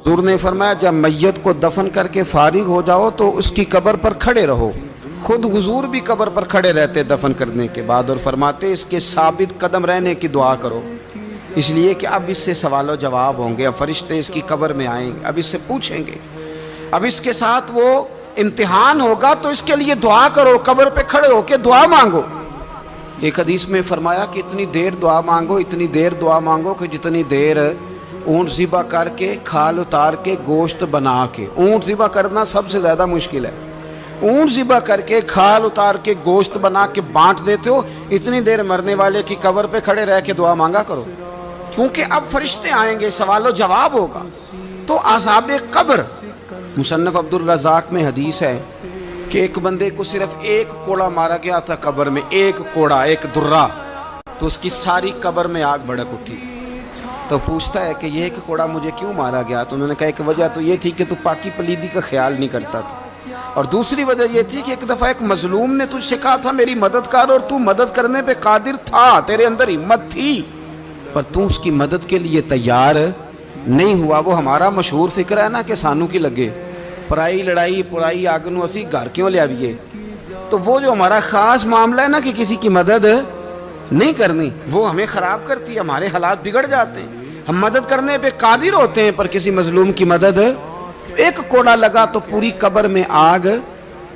حضور نے فرمایا جب میت کو دفن کر کے فارغ ہو جاؤ تو اس کی قبر پر کھڑے رہو. خود حضور بھی قبر پر کھڑے رہتے دفن کرنے کے بعد اور فرماتے اس کے ثابت قدم رہنے کی دعا کرو، اس لیے کہ اب اس سے سوال و جواب ہوں گے. اب فرشتے اس کی قبر میں آئیں گے، اب اس سے پوچھیں گے، اب اس کے ساتھ وہ امتحان ہوگا، تو اس کے لیے دعا کرو، قبر پہ کھڑے ہو کے دعا مانگو. ایک حدیث میں فرمایا کہ اتنی دیر دعا مانگو، اتنی دیر دعا مانگو کہ جتنی دیر اونٹ ذبح کر کے کھال اتار کے گوشت بنا کے. اونٹ ذبح کرنا سب سے زیادہ مشکل ہے. اونٹ ذبح کر کے کھال اتار کے گوشت بنا کے بانٹ دیتے ہو، اتنی دیر مرنے والے کی قبر پہ کھڑے رہ کے دعا مانگا کرو، کیونکہ اب فرشتے آئیں گے، سوال و جواب ہوگا. تو عذاب قبر، مصنف عبد الرزاق میں حدیث ہے کہ ایک بندے کو صرف ایک کوڑا مارا گیا تھا قبر میں، ایک کوڑا، ایک درہ، تو اس کی ساری قبر میں آگ بھڑک اٹھی. تو پوچھتا ہے کہ یہ ایک کوڑا مجھے کیوں مارا گیا؟ تو انہوں نے کہا ایک وجہ تو یہ تھی کہ تو پاکی پلیدی کا خیال نہیں کرتا تھا، اور دوسری وجہ یہ تھی کہ ایک دفعہ ایک مظلوم نے تجھ سے کہا تھا میری مدد کر، اور تو مدد کرنے پہ قادر تھا، تیرے اندر ہمت تھی، پر تو اس کی مدد کے لیے تیار نہیں ہوا. وہ ہمارا مشہور فکر ہے نا کہ سانو کی لگے، پرائی لڑائی پرائی آگ نو اسی گھر کیوں لے آئیے. تو وہ جو ہمارا خاص معاملہ ہے نا کہ کسی کی مدد نہیں کرنی، وہ ہمیں خراب کرتی ہے، ہمارے حالات بگڑ جاتے ہیں. ہم مدد کرنے پہ قادر ہوتے ہیں پر کسی مظلوم کی مدد، ایک کوڑا لگا تو پوری قبر میں آگ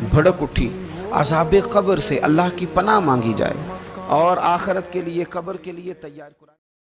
بھڑک اٹھی. عذاب قبر سے اللہ کی پناہ مانگی جائے اور آخرت کے لیے، قبر کے لیے تیار.